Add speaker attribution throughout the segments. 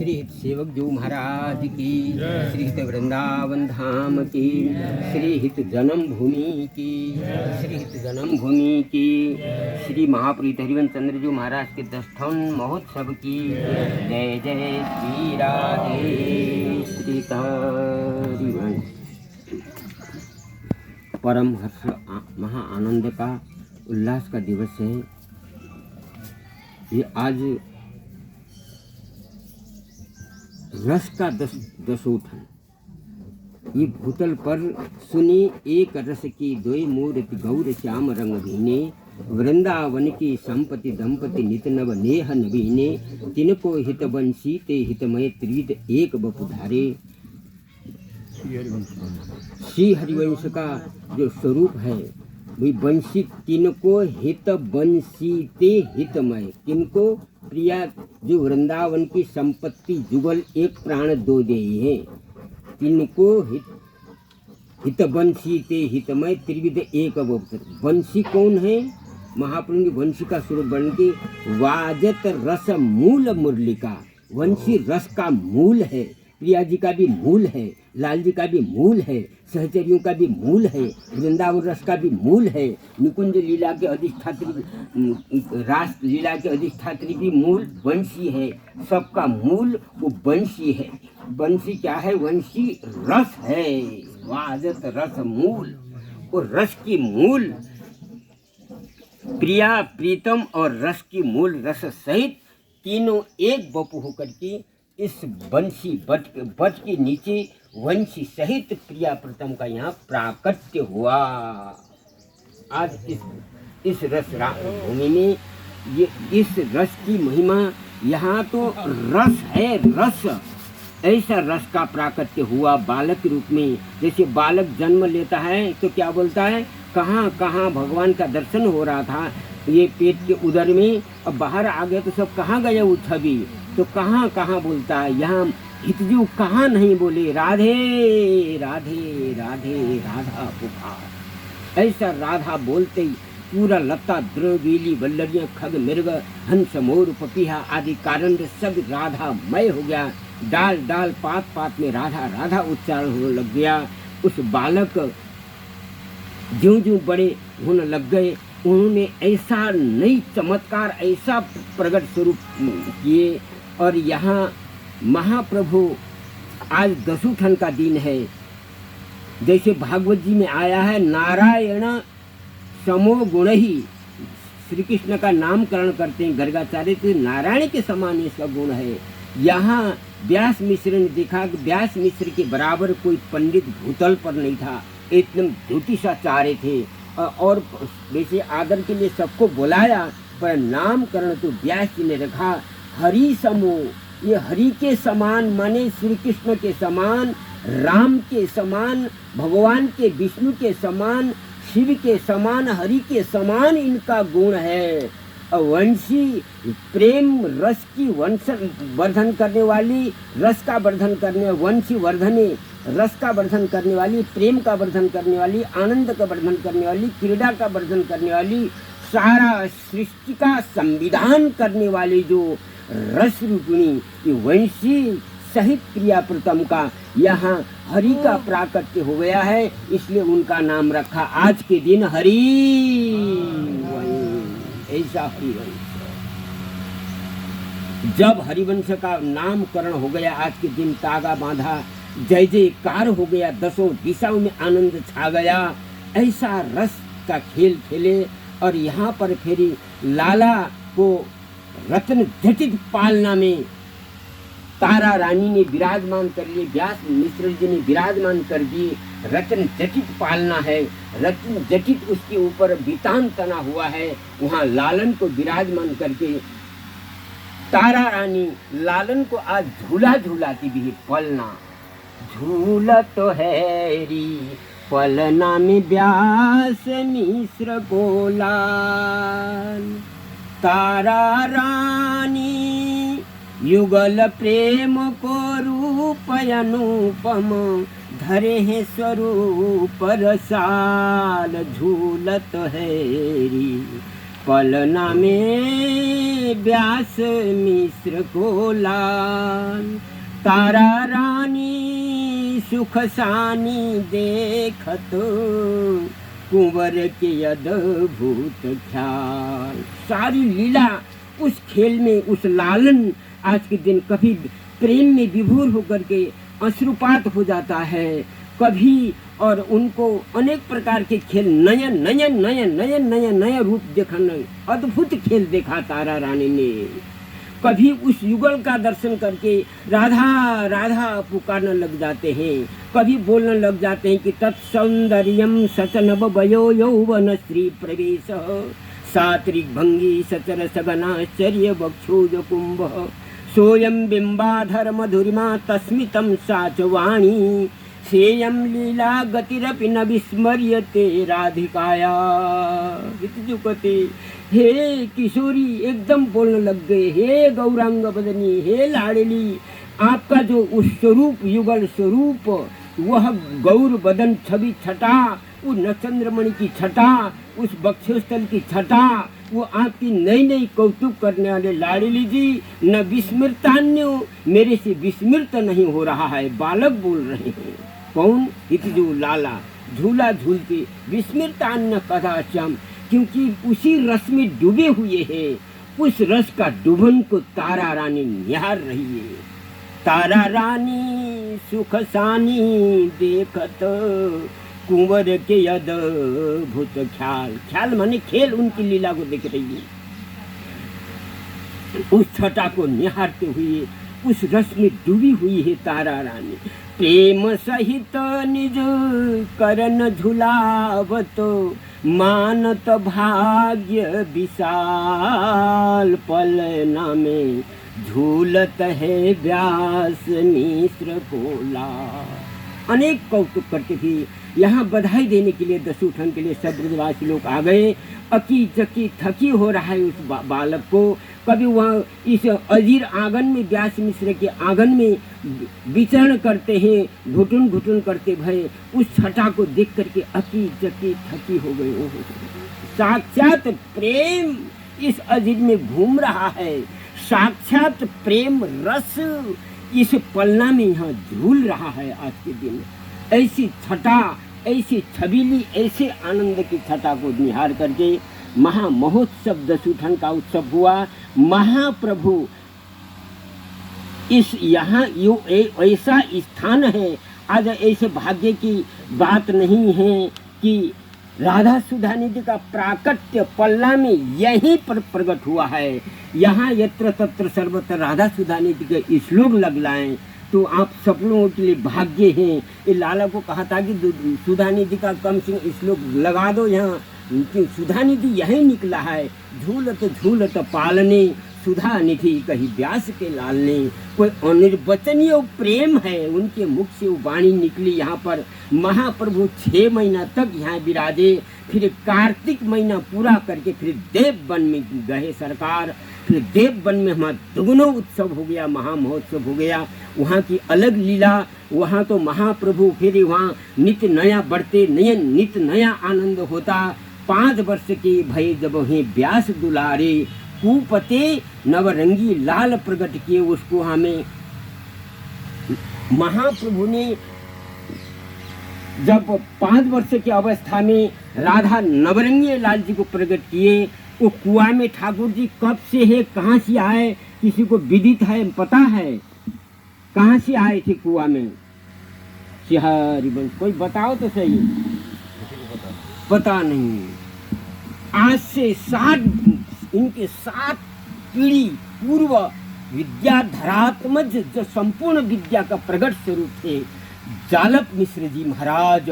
Speaker 1: श्री हित सेवक जो महाराज की, श्री हित वृंदावन धाम की, श्री हित जन्मभूमि की, श्री हित जन्मभूमि की, श्री महाप्रीत हरिवंश चंद्र जी महाराज के दशम महोत्सव की जय जय श्री राधे श्री हरिवंश। परम हर्ष महा आनंद का उल्लास का दिवस है ये। आज रस का दशोत्थन ये भूतल पर सुनी एक रस की दोई मूर्ति गौर श्याम रंग भीने, वृंदावन की संपत्ति दंपति नित नव नेह नवीने, तिनको हित बंसी ते हितमय त्रिविध एक बपुधारे। श्री हरिवंश का जो स्वरूप है वही बंसी, तिनको हित बंसी ते हितमय, किनको प्रिया जो वृंदावन की संपत्ति जुगल एक प्राण दो दे है, तिनको हित बंसी ते हितमय त्रिविध एक अवसर। बंसी कौन है? महाप्रभु की वंशी का स्वरूप बन के वाजत रस मूल मुरलिका, वंशी रस का मूल है, प्रिया जी का भी मूल है, लाल जी का भी मूल है, सहचरियों का भी मूल है, वृंदावन रस का भी मूल है, निकुंज लीला के अधिष्ठात्री, रास लीला के अधिष्ठात्री भी मूल वंशी है। सबका मूल वो वंशी है। वंशी क्या है? वंशी रस है, वाजत रस मूल। वो रस की मूल प्रिया प्रीतम और रस की मूल रस सहित तीनों एक बपू होकर के इस वंशी बट के नीचे वंशी सहित प्रिया प्रथम का यहाँ प्राकट्य हुआ। आज इस रस भूमि में ये इस रस की महिमा, यहाँ तो रस है, रस ऐसा रस का प्राकट्य हुआ बालक रूप में। जैसे बालक जन्म लेता है तो क्या बोलता है, कहाँ कहाँ भगवान का दर्शन हो रहा था ये पेट के उदर में, अब बाहर आ गए तो सब कहाँ गए वो छवि, तो कहाँ कहाँ बोलता है। यहाँ हितजू कहाँ नहीं बोले राधे राधे राधे राधा पुकार। ऐसा राधा बोलते ही पूरा लता द्रवेली वल्लरियाँ खग मृग हंस मोर पपीहा आदि कारण सब राधामय हो गया। डाल डाल पात पात में राधा राधा उच्चारण होने लग गया। उस बालक ज्यों ज्यों बड़े होने लग गए, उन्होंने ऐसा नई चमत्कार, ऐसा प्रगट स्वरूप किए। और यहाँ महाप्रभु आज दशोत्थन का दिन है। जैसे भागवत जी में आया है, नारायण समो गुण ही, श्री कृष्ण का नामकरण करते हैं गर्गाचार्य, तो नारायण के समान इसका गुण है। यहाँ व्यास मिश्र ने देखा कि व्यास मिश्र के बराबर कोई पंडित भूतल पर नहीं था, एकदम ज्योतिषाचार्य थे। और वैसे आदर के लिए सबको बुलाया, पर नामकरण तो व्यास जी ने रखा हरि समो। ये हरि के समान माने श्री कृष्ण के समान, राम के समान, भगवान के विष्णु के समान, शिव के समान, हरि के समान इनका गुण है। वंशी प्रेम रस की वर्धन करने वाली, रस का वर्धन करने, वंशी वर्धने रस का वर्धन करने वाली, प्रेम का वर्धन करने वाली, आनंद का वर्धन करने वाली, क्रीड़ा का वर्धन करने वाली, सारा सृष्टि का संविधान करने वाली जो रस रूपिणी ये वंशी सहित प्रिया प्रथम का यहाँ हरि का प्राकट्य हो गया है, इसलिए उनका नाम रखा आज के दिन हरि। ऐसा हरिवंश, जब हरिवंश का नामकरण हो गया, आज के दिन तागा बांधा, जय जयकार हो गया, दसों दिशाओं में आनंद छा गया। ऐसा रस का खेल खेले। और यहाँ पर फिर लाला को रत्न जटित पालना में तारा रानी ने विराजमान कर लिए, व्यास मिश्र जी ने विराजमान कर दिए। रत्न जटित पालना है, रत्न जटित उसके ऊपर बितान तना हुआ है, वहाँ लालन को विराजमान करके तारा रानी लालन को आज झूला झूलाती भी है। पलना झूला तो है री पलना में व्यास मिश्र बोला, तारा रानी युगल प्रेम को रूप अनुपम, धरे हैं स्वरूप रसाल झूलत है री पलना में व्यास मिश्र को लाल, तारा रानी सुख सानी देखत, कुंवर के अद्भुत ख्याल। सारी लीला उस खेल में, उस लालन आज के दिन कभी प्रेम में विभोर होकर के अश्रुपात हो जाता है, कभी और उनको अनेक प्रकार के खेल नया रूप दिखाना, अद्भुत खेल देखा तारा रानी ने। कभी उस युगल का दर्शन करके राधा राधा पुकारने लग जाते हैं, कभी बोलने लग जाते हैं कि तत्सौंदर्यम सचनव वयो यौवन श्री प्रवेश, सात्रिक भंगी सचर सगनाश्चर्य वक्षोज कुंभ, सोयम बिंबाधर मधुरिमा तस्मितम साचवाणी, सेयम लीला गतिरपि न विस्मर्यते राधिकाया। जुकते हे किशोरी एकदम बोलने लग गए, हे गौरांग बदनी, हे लाडली, आपका जो उस स्वरूप युगल स्वरूप, वह गौर बदन छवि छटा, उस नचंद्रमणि की छटा, उस बक्षस्थल की छटा, वो आपकी नई नई कौतुक करने वाले लाडली जी, न विस्मृतान्यो, मेरे से विस्मृत नहीं हो रहा है। बालक बोल रहे हैं, कौन? हितजू लाला झूला झूलते विस्मृतान्य कदाश्याम, क्योंकि उसी रस में डूबे हुए हैं। उस रस का डुबन को तारा रानी निहार रही है। तारा रानी सुख सानी देखत, कुंवर के अद्भुत ख्याल। ख्याल माने खेल, उनकी लीला को देख रही है। उस छटा को निहारते हुए उस रस में डूबी हुई है तारा रानी। प्रेम सहित निज करन झुलावत, मानत भाग्य विशाल, पलना में झूलत है व्यास मिश्र कोला। अनेक कौतुक करके भी यहाँ बधाई देने के लिए, दसूठन के लिए सब ब्रजवासी लोग आ गए। अकी चकी थकी हो रहा है उस बालक को। कभी वह इस अजीर आंगन में, व्यास मिश्र के आंगन में विचरण करते हैं, घुटुन घुटुन करते भय उस छटा को देख करके अकी चकी थकी हो गए। साक्षात प्रेम इस अजीर में घूम रहा है, साक्षात प्रेम रस इस पलना में यहाँ झूल रहा है आज के दिन। ऐसी छटा, ऐसी छबीली, ऐसे आनंद की छटा को निहार करके महामहोत्सव दसूठन का उत्सव हुआ। महाप्रभु इस यहाँ यो ऐसा स्थान है, आज ऐसे भाग्य की बात नहीं है कि राधा सुधा निधि का प्राकट्य पल्ला में यहीं पर प्रकट हुआ है। यहाँ यत्र तत्र सर्वत्र राधा सुधा निधि के श्लोक लग लाएं तो आप सब लोगों के लिए भाग्य हैं। ये लाला को कहा था कि सुधा निधि का कम से श्लोक लगा दो यहाँ, सुधा निधि यही निकला है। झूलत झूलत पालने सुधा निधि कही व्यास के लालने। कोई अनिर्वचनीय प्रेम है, उनके मुख से वो वाणी निकली। यहाँ पर महाप्रभु 6 महीना तक यहाँ विराजे, फिर कार्तिक महीना पूरा करके फिर देव वन में गए सरकार। फिर देव वन में हमारा दुगुना उत्सव हो गया, महामहोत्सव हो गया। वहाँ की अलग लीला, वहाँ तो महाप्रभु फिर वहाँ नित्य नया बढ़ते, नित्य नया आनंद होता। 5 वर्ष के भय जब वहीं व्यास दुलारे, कुपते नवरंगी लाल प्रकट किए। उसको हमें महाप्रभु ने जब 5 वर्ष की अवस्था में राधा नवरंगी लाल जी को प्रकट किए, वो कुआं में ठाकुर जी कब से है, कहाँ से आए, किसी को विदित है, पता है कहाँ से आए थे कुआं में? हरिवंश कोई बताओ तो सही। पता नहीं। आज से 7 पीढ़ी पूर्व विद्याधरात्मज जो संपूर्ण विद्या का प्रकट स्वरूप थे जालप मिश्र जी महाराज,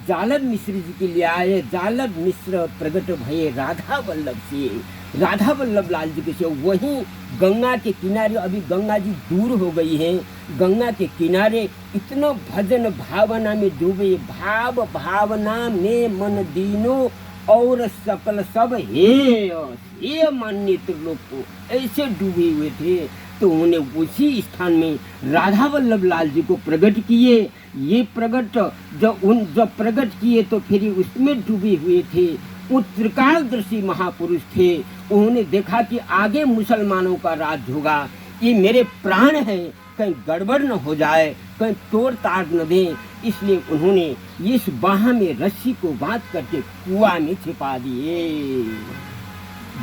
Speaker 1: जालप मिश्र जी के लिए आए। जालप मिश्र प्रकट भये राधा वल्लभ से, राधा वल्लभ लाल जी के से। वहीं गंगा के किनारे, अभी गंगा जी दूर हो गई हैं, गंगा के किनारे इतना भजन भावना में डूबे, भाव भावना में मन दीनो और सकल सब हे मान्य त्रिलोक को ऐसे डूबे हुए थे। तो उन्हें उसी स्थान में राधा वल्लभ लाल जी को प्रकट किए। ये प्रकट जब प्रकट किए तो फिर उसमें डूबे हुए थे। वो त्रिकालदर्शी महापुरुष थे। उन्होंने देखा कि आगे मुसलमानों का राज होगा, ये मेरे प्राण हैं, कहीं गड़बड़ न हो जाए, कहीं तोड़ ताड़ न दें, इसलिए उन्होंने इस बाह में रस्सी को बांध करके कुआं में छिपा दिए।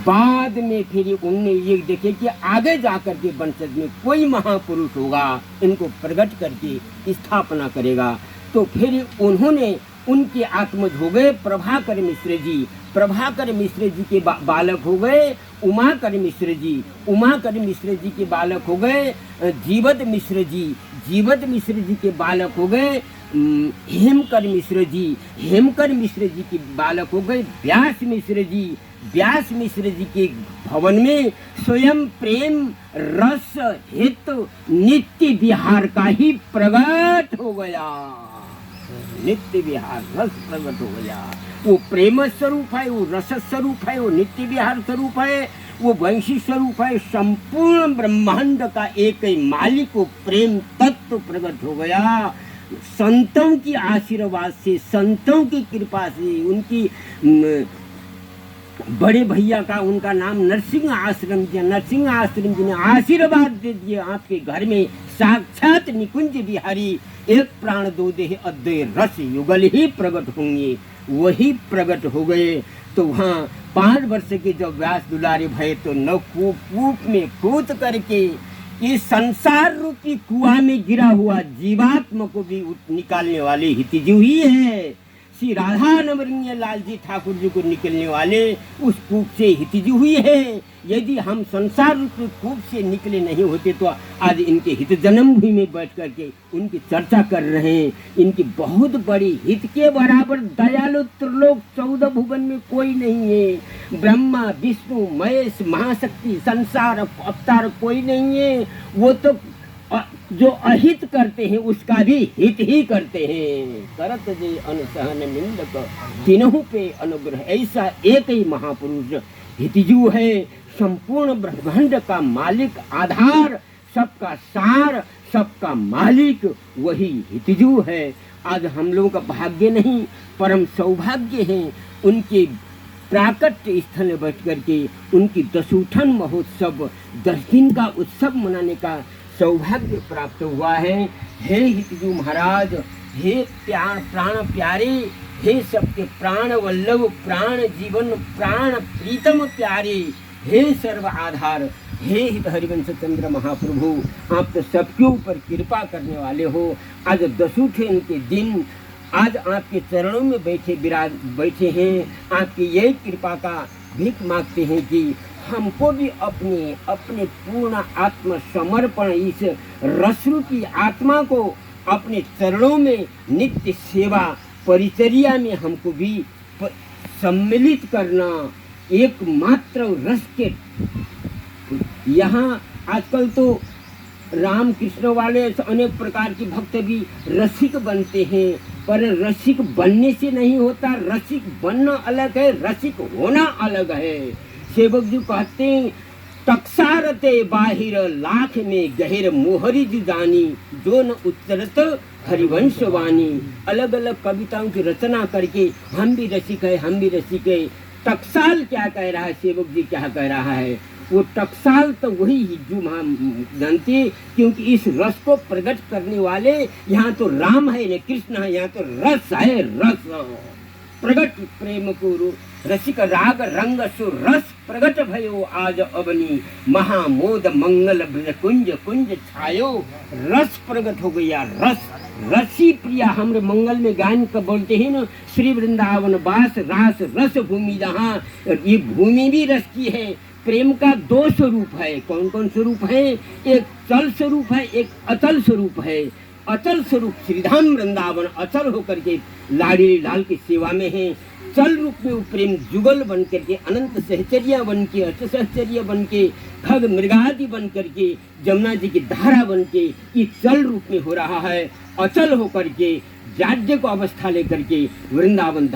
Speaker 1: बाद में फिर उनने ये देखे कि आगे जाकर के वंशज में कोई महापुरुष होगा, इनको प्रकट करके स्थापना करेगा। तो फिर उन्होंने उनके आत्मज हो गए प्रभाकर मिश्र जी। प्रभाकर मिश्र जी के बालक हो गए उमाकर मिश्र जी। उमाकर मिश्र जी के बालक हो गए जीवद मिश्र जी। जीवद मिश्र जी के बालक हो गए हेमकर मिश्र जी। हेमकर मिश्र जी के बालक हो गए व्यास मिश्र जी। व्यास मिश्र जी के भवन में स्वयं प्रेम रस हित नित्य विहार का ही प्रगट हो गया। नित्य विहार रस प्रगट हो गया। वो प्रेम स्वरूप है, वो रस स्वरूप है, वो नित्य विहार स्वरूप है, वो वंशी स्वरूप है। संपूर्ण ब्रह्मांड का एक ही मालिक, वो प्रेम तत्व प्रकट हो गया। संतों की आशीर्वाद से, संतों की कृपा से, उनकी बड़े भैया का उनका नाम नरसिंह आश्रम जी, नरसिंह आश्रम जी ने आशीर्वाद दे दिए। आपके घर में साक्षात निकुंज बिहारी एक प्राण दो देह अद्वय रस युगल ही प्रकट होंगे। वही प्रकट हो गए। तो वहाँ 5 वर्ष के जब व्यास दुलारे भये तो नवकूप में कूद करके इस संसार रूपी कुआं में गिरा हुआ जीवात्मा को भी निकालने वाले हितजू ही है। श्री राधा नवरंग लाल जी ठाकुर जी को निकलने वाले उस कूप से हितजू हुई है। यदि हम संसार रूपी कूप से निकले नहीं होते तो आज इनके हित जन्म भूमि में बैठ करके उनकी चर्चा कर रहे हैं। इनकी बहुत बड़ी हित के बराबर दयालु त्रिलोक 14 भुवन में कोई नहीं है। ब्रह्मा विष्णु महेश महाशक्ति संसार अवतार कोई नहीं है। वो तो जो अहित करते हैं उसका भी हित ही करते हैं। करत जे अनुसहन निंदक तीनों पे अनुग्रह, ऐसा एक ही महापुरुष हितजू है। संपूर्ण ब्रह्मांड का मालिक, आधार, सबका सार, सबका मालिक वही हितजू है। आज हम लोगों का भाग्य नहीं परम सौभाग्य है उनके प्राकट्य स्थल में बैठ करके उनकी दशूठन महोत्सव 10 दिन का उत्सव मनाने का सौभाग्य प्राप्त हुआ है। हे हितजू महाराज, हे प्राण प्यारे, हे सबके प्राण वल्लभ, प्राण जीवन, प्राण प्रीतम प्यारे, हे सर्व आधार, हे हित हरिवंश चंद्र महाप्रभु, आप तो सबके ऊपर कृपा करने वाले हो। आज दशूठन के दिन आज आपके चरणों में बैठे हैं। आपकी यही कृपा का भीख मांगते हैं कि हमको भी अपने पूर्ण आत्मसमर्पण इस रसरूपी आत्मा को अपने चरणों में नित्य सेवा परिचर्या में हमको भी सम्मिलित करना। एकमात्र रस के यहाँ आजकल तो राम कृष्ण वाले अनेक प्रकार के भक्त भी रसिक बनते हैं, पर रसिक बनने से नहीं होता। रसिक बनना अलग है, रसिक होना अलग है। सेवक जी कहते हैं टकसारते बाहिर लाख में गहिर मोहरी जानी, जो न उच्चरत हरिवंश वाणी। अलग अलग कविताओं की रचना करके हम भी रसिक है, हम भी रसिक है। टकसाल क्या कह रहा है, सेवक जी क्या कह रहा है? वो टकसाल तो वही हिज्जू जानते, क्योंकि इस रस को प्रकट करने वाले यहाँ तो राम है न कृष्ण है, यहाँ तो रस है। रस प्रगट प्रेम को रसिक राग रंग सुर रस प्रगट भयो आज अवनी, महामोद मंगल ब्रज कुंज कुंज छायो। रस प्रगट हो गया। रस रसी प्रिया हमरे मंगल में गायन का बोलते हैं ना, श्री वृंदावन वास रास रस भूमि, जहाँ ये भूमि भी रस की है। प्रेम का 2 स्वरूप है। कौन कौन स्वरूप है? एक चल स्वरूप है, एक अचल स्वरूप है। अचल स्वरूप श्रीधाम वृंदावन अचल होकर के लाड़ी लाल की सेवा में है। चल रूप में वो प्रेम जुगल बन करके, अनंत सहचर्या बन के, अष्ट सहचर्या बन के, खग मृगादि बन करके, जमुना जी की धारा बन के ये चल रूप में हो रहा है। अचल होकर के जाड्य को अवस्था लेकर के वृंदावन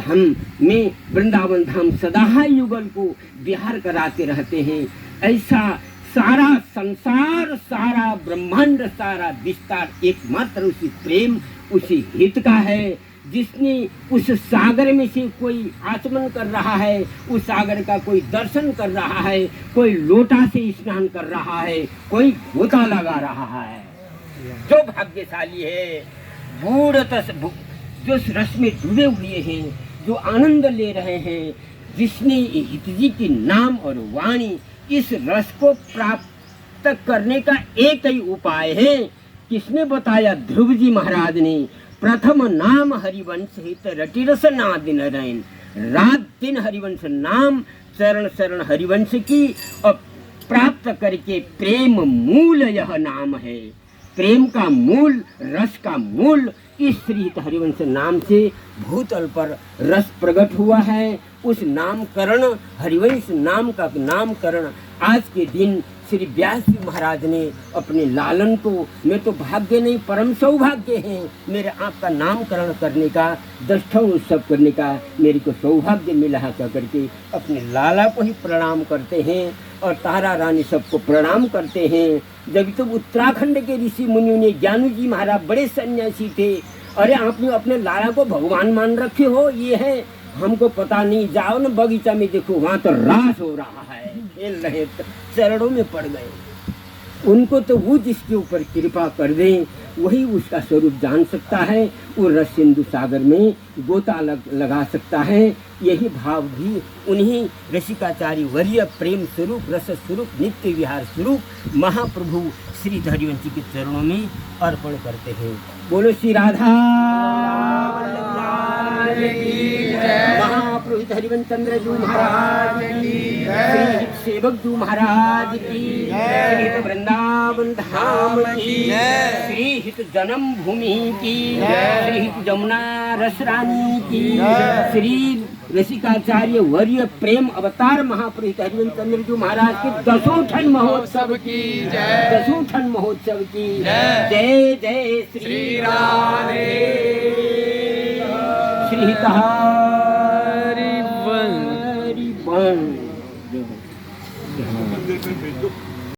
Speaker 1: धाम सदा युगल को विहार कराते रहते हैं। ऐसा सारा संसार, सारा ब्रह्मांड, सारा विस्तार एकमात्र उसी प्रेम, उसी हित का है। जिसने उस सागर में से कोई आचमन कर रहा है, उस सागर का कोई दर्शन कर रहा है, कोई लोटा से स्नान कर रहा है, कोई गोता लगा रहा है। जो भाग्यशाली है, जो इस रस में डूबे हुए हैं, जो आनंद ले रहे हैं, जिसने हित जी की नाम और वाणी इस रस को प्राप्त करने का एक ही उपाय है। किसने बताया? ध्रुव जी महाराज ने। प्रथम नाम हरिवंश हित रटिरस नाद नरैन। रात दिन हरिवंश नाम, चरण शरण हरिवंश की, और प्राप्त करके प्रेम मूल यह नाम है। प्रेम का मूल, रस का मूल इस श्री हरिवंश नाम से भूतल पर रस प्रकट हुआ है। उस नामकरण, हरिवंश नाम का नामकरण आज के दिन श्री व्यास जी महाराज ने अपने लालन को, मैं तो भाग्य नहीं परम सौभाग्य है मेरे आपका नामकरण करने का, दष्टों उत्सव करने का मेरे को सौभाग्य मिला है कह करके अपने लाला को ही प्रणाम करते हैं और तारा रानी सबको प्रणाम करते हैं। जब तो उत्तराखंड के ऋषि मुनियों ने, ज्ञानू जी महाराज बड़े सन्यासी थे, अरे आपने अपने लाला को भगवान मान रखे हो, ये है हमको पता नहीं, जाओ ना बगीचा में देखो, वहाँ तो रास हो रहा है, खेल रहे, चरणों में पड़ गए। उनको तो वो जिसके ऊपर कृपा कर दे वही उसका स्वरूप जान सकता है, वो रस सिंधु सागर में गोता लगा सकता है। यही भाव भी उन्हीं रसिकाचार्य वर्य प्रेम स्वरूप, रस स्वरूप, नित्य विहार स्वरूप महाप्रभु श्री हरिवंशी के चरणों में अर्पण करते हैं। बोलो श्री राधा महाप्रभु हरिवंश चंद्र जी महाराज की, श्री सेवक जी महाराज की, श्री वृंदावन धाम की, श्री हित जन्म भूमि की, श्री हित जमुना रस रानी की, श्री रसिकाचार्य वर्य प्रेम अवतार महाप्रभु हरिवंश चंद्र जी महाराज के दशोठन महोत्सव की, दशोठन महोत्सव की जय जय श्री राधे श्री हरि वंश।